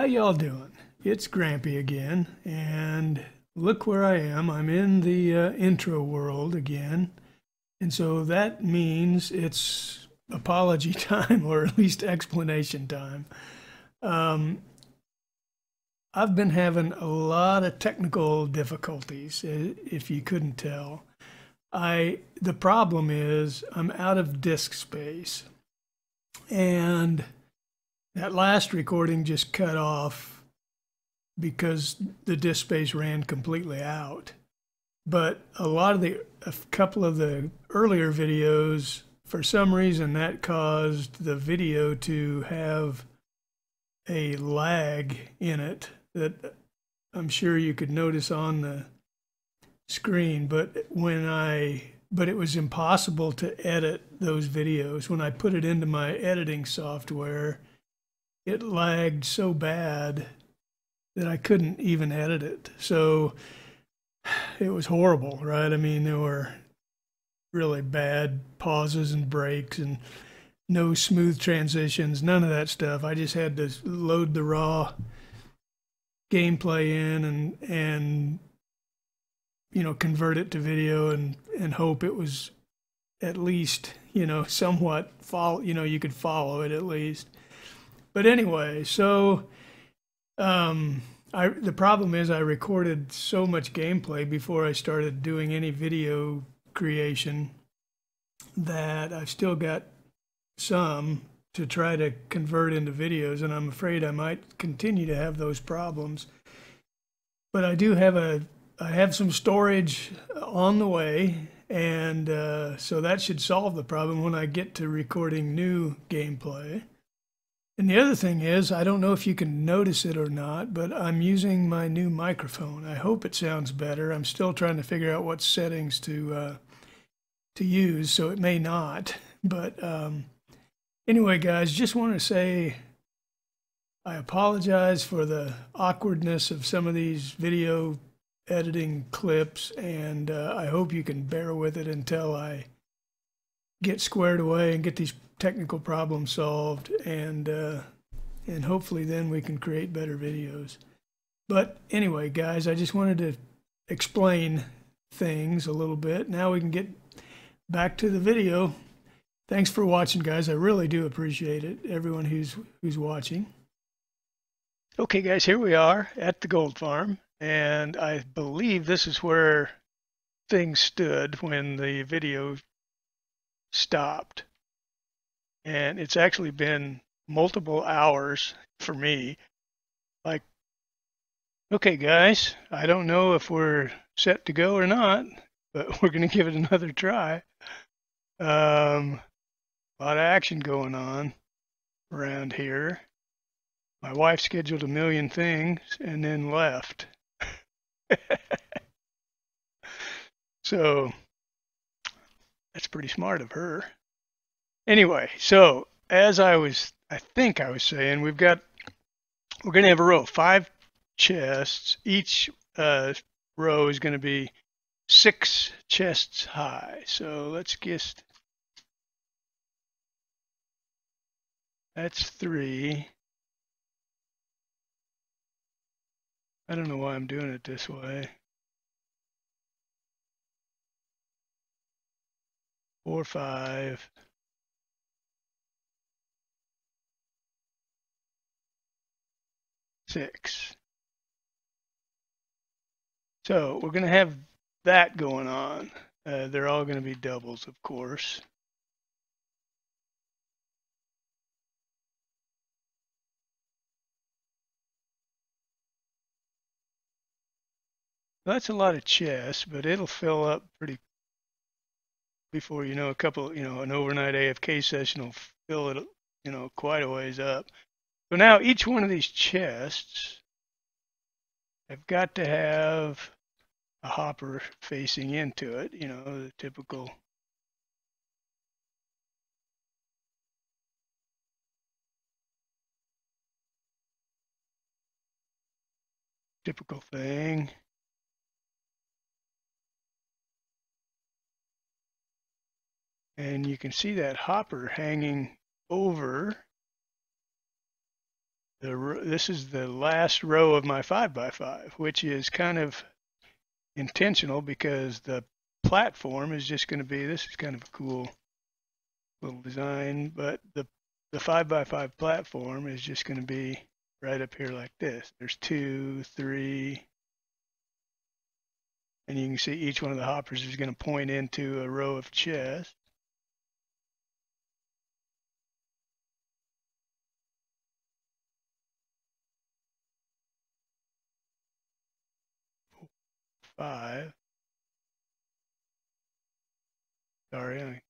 How y'all doing? It's Grampy again, and look where I am. I'm in the intro world again, and so that means it's apology time, or at least explanation time. Um, I've been having a lot of technical difficulties, if you couldn't tell. The problem is I'm out of disk space, and that last recording just cut off because the disk space ran completely out. But a couple of the earlier videos, for some reason, that caused the video to have a lag in it that I'm sure you could notice on the screen. But it was impossible to edit those videos. When I put it into my editing software, it lagged so bad that I couldn't even edit it. So it was horrible, right? I mean, there were really bad pauses and breaks and no smooth transitions, none of that stuff. I just had to load the raw gameplay in and convert it to video and hope it was at least, somewhat you could follow it at least. But anyway, so the problem is I recorded so much gameplay before I started doing any video creation that I've still got some to try to convert into videos, and I'm afraid I might continue to have those problems. But I have some storage on the way, and so that should solve the problem when I get to recording new gameplay. And the other thing is, I don't know if you can notice it or not, but I'm using my new microphone. I hope it sounds better. I'm still trying to figure out what settings to use, so it may not. But anyway, guys, just want to say I apologize for the awkwardness of some of these video editing clips, and I hope you can bear with it until I get squared away and get these technical problems solved, and hopefully then we can create better videos. But anyway, guys, I just wanted to explain things a little bit. Now we can get back to the video. Thanks for watching, guys. I really do appreciate it, everyone who's watching. Okay, guys, here we are at the gold farm, and I believe this is where things stood when the video stopped. And it's actually been multiple hours for me. Like, okay, guys, I don't know if we're set to go or not, but we're going to give it another try. A lot of action going on around here. My wife scheduled a million things and then left. So that's pretty smart of her. Anyway, so as I think I was saying, we're going to have a row of 5 chests. Each row is going to be 6 chests high. So let's just, that's 3. I don't know why I'm doing it this way. 4, 5. 6. So we're going to have that going on. They're all going to be doubles, of course. That's a lot of chests, but it'll fill up pretty before you know an overnight AFK session will fill it, quite a ways up. So now each one of these chests have got to have a hopper facing into it, the typical thing. And you can see that hopper hanging over this is the last row of my 5x5, which is kind of intentional because the platform is just going to be, this is kind of a cool little design, but the 5x5 platform is just going to be right up here like this. There's 2, 3, and you can see each one of the hoppers is going to point into a row of chests. Five. Sorry, I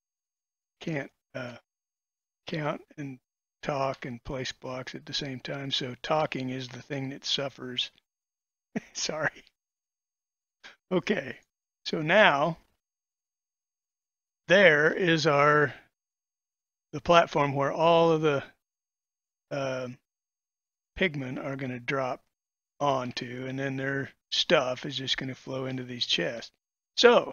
can't count and talk and place blocks at the same time. So talking is the thing that suffers. Sorry. Okay. So now there is the platform where all of the pigmen are going to drop onto, and then their stuff is just going to flow into these chests. So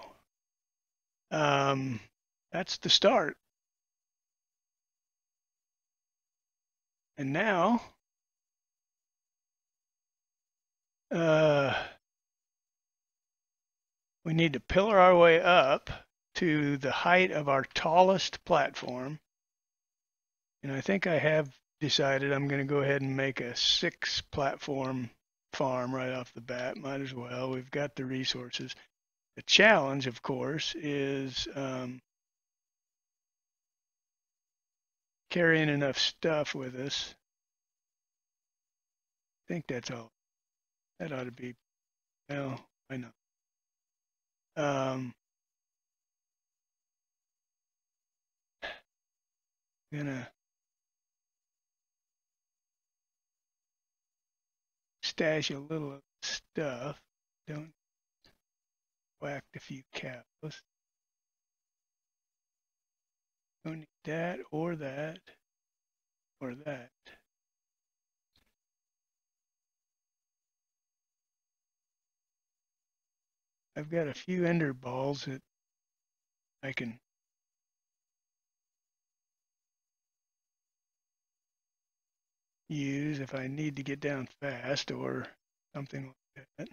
that's the start. And now we need to pillar our way up to the height of our tallest platform. And I think I have decided I'm going to go ahead and make a 6 platform farm right off the bat. Might as well. We've got the resources. The challenge, of course, is carrying enough stuff with us. I think that's all. That ought to be, well, I know. Gonna stash a little stuff. Don't whack a few cows. Don't need that or that or that. I've got a few ender balls that I can use if I need to get down fast or something like that.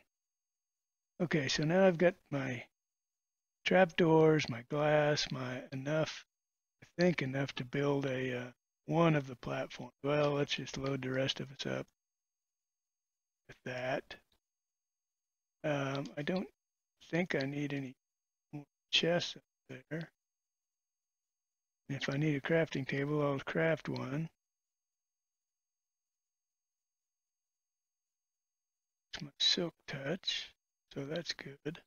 Okay, so now I've got my trapdoors, my glass, my enough, I think enough to build a one of the platforms. Well, let's just load the rest of us up with that. I don't think I need any more chests up there. If I need a crafting table, I'll craft one. It's my silk touch, so that's good.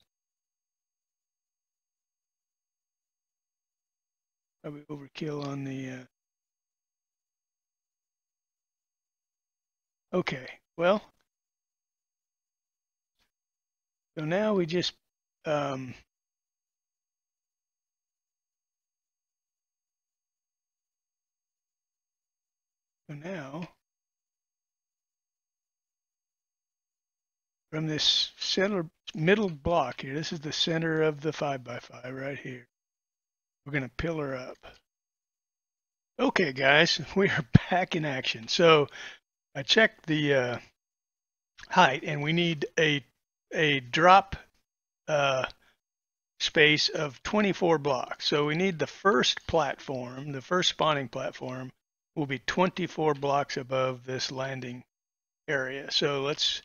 Probably overkill on the okay, well, so now we just so now from this center middle block here, this is the center of the 5x5 right here. We're going to pillar up. Okay, guys, we are back in action. So I checked the height, and we need a drop space of 24 blocks. So we need the first platform, the first spawning platform, will be 24 blocks above this landing area. So let's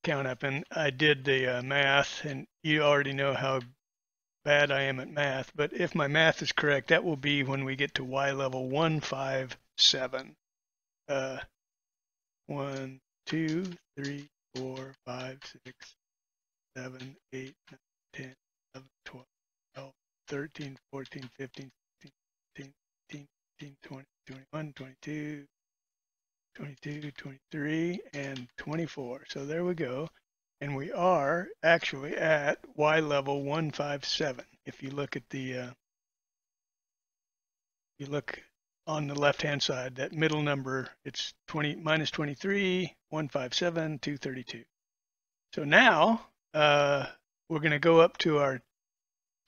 count up. And I did the math, and you already know how bad I am at math, but if my math is correct, that will be when we get to Y level 157. 1, 2, 3, 4, 5, 6, 7, 8, 9, 10, 11, 12, 13, 14, 15, 16, 17, 18, 19, 20, 21, 22, 22, 23, and 24. So there we go. And we are actually at Y level 157. If you look at the, you look on the left-hand side, that middle number, it's 20 minus 23, 157, 232. So now we're going to go up to our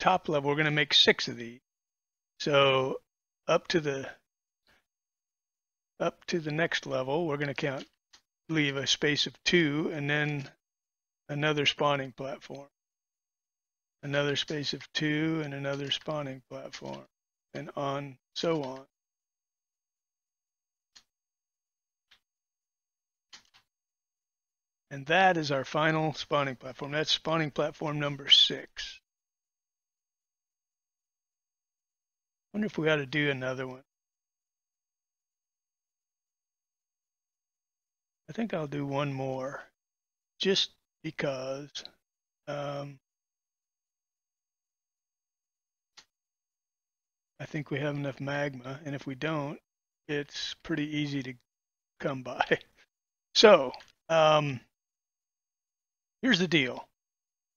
top level. We're going to make 6 of these. So up to the up to the next level, we're going to leave a space of 2, and then another spawning platform. Another space of 2 and another spawning platform, and on so on. And that is our final spawning platform. That's spawning platform number 6. Wonder if we ought to do another one. I think I'll do one more, just because I think we have enough magma, and if we don't, it's pretty easy to come by. So here's the deal.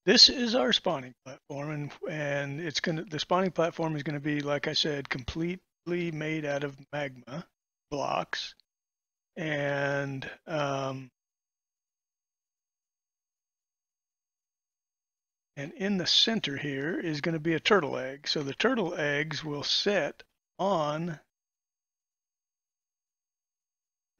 This is our spawning platform, and the spawning platform is gonna be, like I said, completely made out of magma blocks, and in the center here is going to be a turtle egg. So the turtle eggs will sit on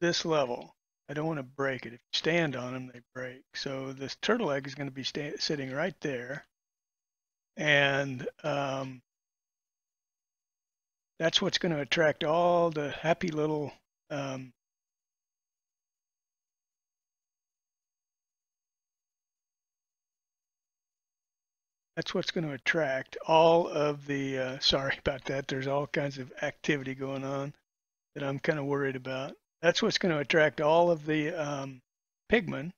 this level. I don't want to break it. If you stand on them, they break. So this turtle egg is going to be sitting right there. And that's what's going to attract all the happy little that's what's going to attract all of the, sorry about that, there's all kinds of activity going on that I'm kind of worried about. That's what's going to attract all of the pigmen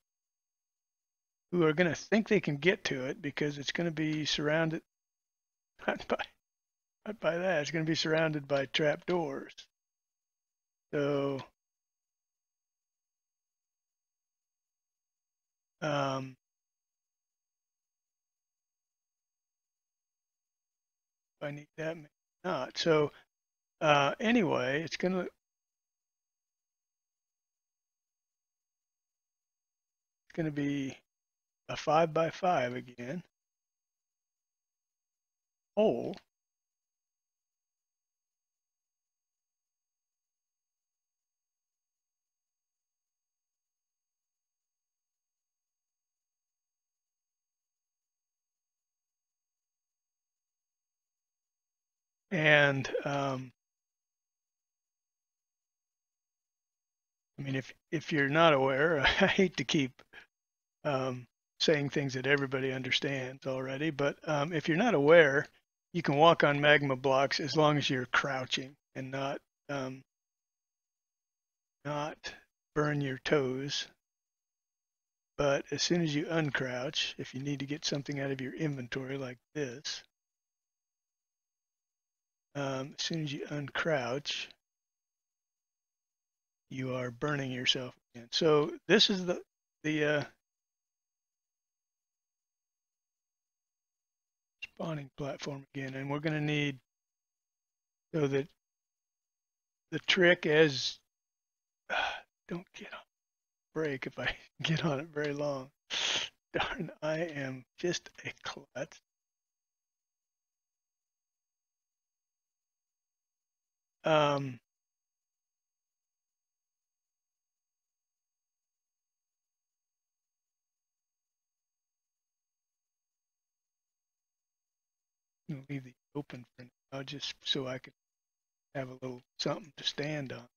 who are going to think they can get to it, because it's going to be surrounded, not by that, it's going to be surrounded by trapdoors. So I need that, maybe not. So anyway, it's going to be a 5x5 again, hole. And I mean, if you're not aware, I hate to keep saying things that everybody understands already, but if you're not aware, you can walk on magma blocks as long as you're crouching and not burn your toes. But as soon as you uncrouch, if you need to get something out of your inventory like this, as soon as you uncrouch, you are burning yourself again. So this is the spawning platform again, and we're going to need, so that the trick is, don't get on break if I get on it very long. Darn, I am just a klutz. I'm gonna leave these open for now, just so I can have a little something to stand on.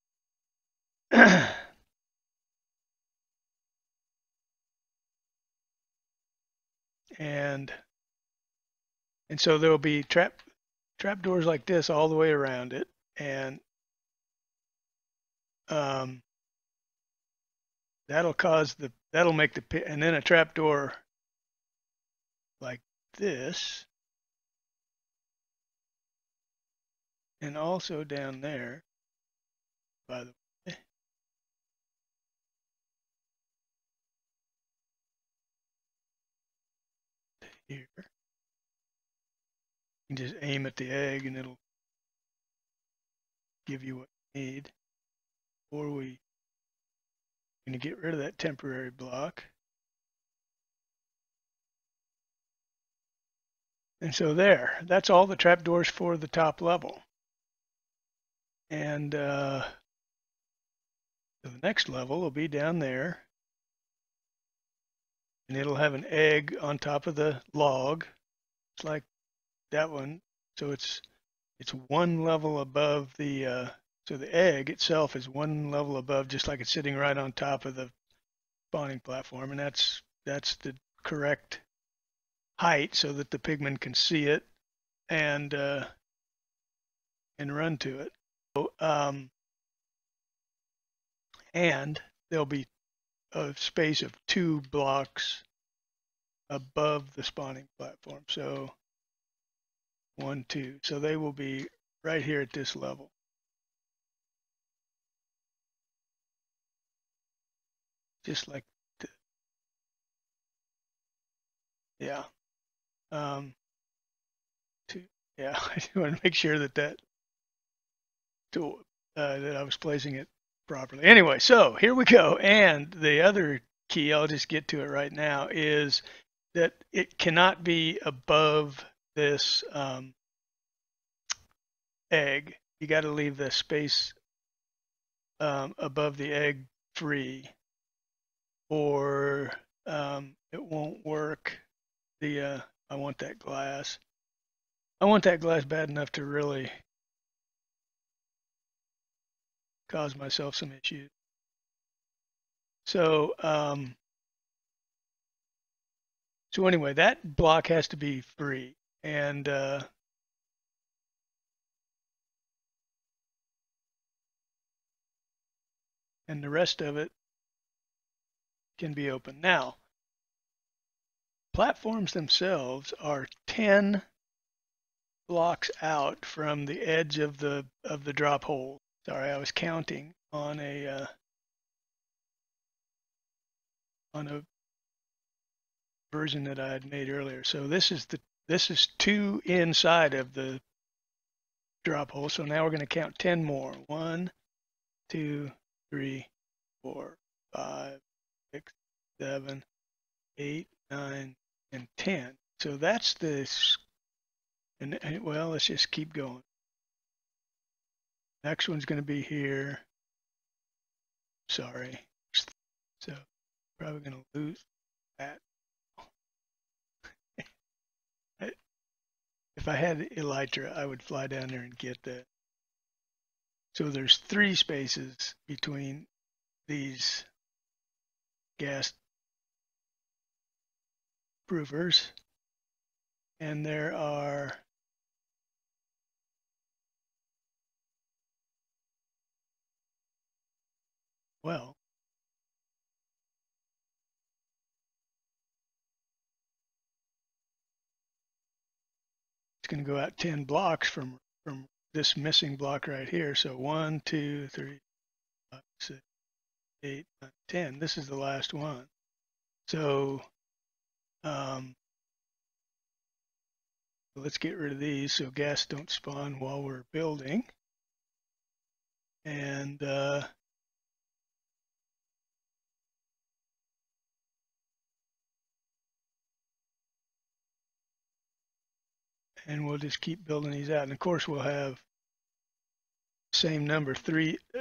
and so there will be trap doors like this all the way around it, and that'll make the pit, and then a trap door like this, and also down there, by the way. Here. You can just aim at the egg and it'll give you what you need. Or we're going to get rid of that temporary block. And so that's all the trapdoors for the top level. And So the next level will be down there, and it'll have an egg on top of the log. It's like that one. So it's one level above the so the egg itself is one level above, just like it's sitting right on top of the spawning platform, and that's the correct height so that the pigman can see it and run to it. So, and there'll be a space of 2 blocks above the spawning platform. So 1, 2. So they will be right here at this level. Just like, yeah. Yeah, I just want to make sure that I was placing it properly. Anyway, so here we go. And the other key, I'll just get to it right now, is that it cannot be above this egg. You got to leave the space above the egg free, or it won't work. I want that glass. I want that glass bad enough to really cause myself some issues. So anyway, that block has to be free, and the rest of it can be open. Now, platforms themselves are 10 blocks out from the edge of the drop hole. Sorry, I was counting on a version that I had made earlier. So this is 2 inside of the drop hole. So now we're going to count 10 more. 1, 2, 3, 4, 5, 6, 7, 8, 9, and 10. So that's this. And well, let's just keep going. Next one's going to be here. Sorry. So probably going to lose that. If I had Elytra, I would fly down there and get that. So there's 3 spaces between these gas proofers, and there are well, it's going to go out 10 blocks from this missing block right here. So 1, 2, 3, 5, 6, 8, 9, 10. This is the last one. So let's get rid of these so gas don't spawn while we're building. And we'll just keep building these out. And of course, we'll have same number,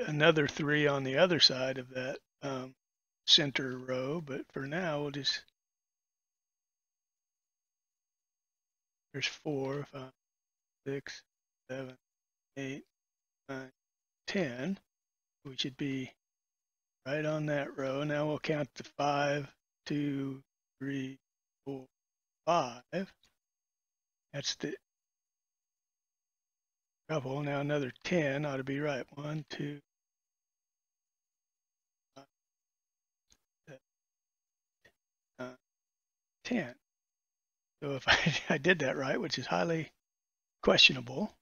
another 3 on the other side of that center row. But for now, we'll just, there's 4, 5, 6, 7, 8, 9, 10. We should be right on that row. Now we'll count to 5, 2, 3, 4, 5. That's the couple. Now another 10 ought to be right. 1, 2, 5, 7, 9, 10. So if I did that right, which is highly questionable,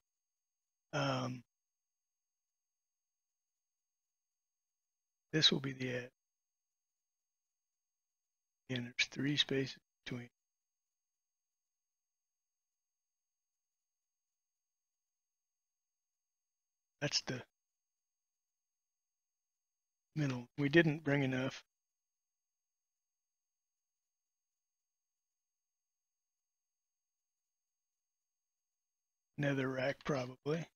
this will be the edge. And there's 3 spaces between. That's the middle. We didn't bring enough. Nether rack probably.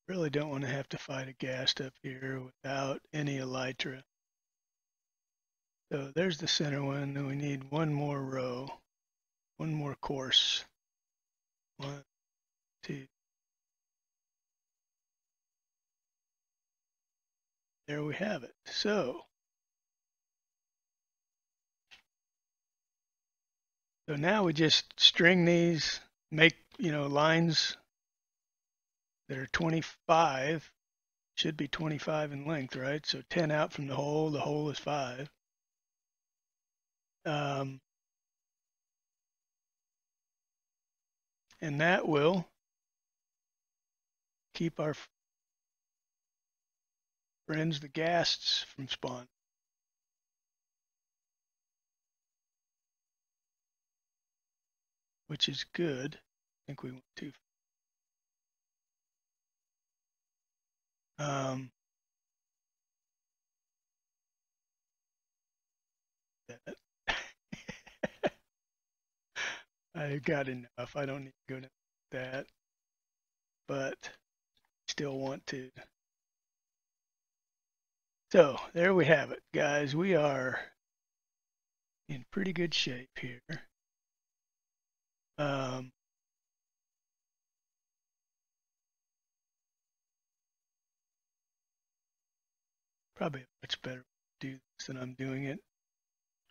Really don't want to have to fight a ghast up here without any elytra. So there's the center one, and we need one more row, one more course. 1, 2. There we have it. So now we just string these, make, lines that are 25, should be 25 in length, right? So 10 out from the hole is 5. And that will keep our friends, the ghasts, from spawning. Which is good. I think we want to. I got enough. I don't need to go to that, but still want to. So there we have it, guys. We are in pretty good shape here. Probably a much better way to do this than I'm doing it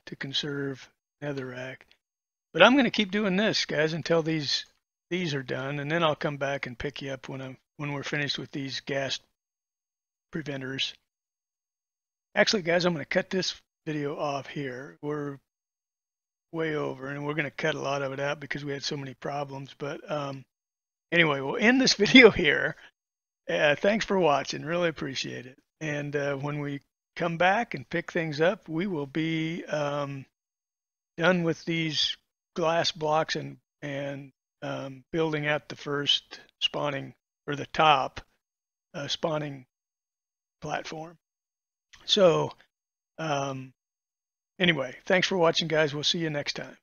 to conserve netherrack. But I'm going to keep doing this, guys, until these are done, and then I'll come back and pick you up when we're finished with these ghast preventers. Actually, guys, I'm going to cut this video off here. We're way over, and we're going to cut a lot of it out because we had so many problems. But anyway, we'll end this video here. Thanks for watching. Really appreciate it. And when we come back and pick things up, we will be done with these glass blocks and building out the first spawning, or the top spawning platform. So anyway, thanks for watching, guys. We'll see you next time.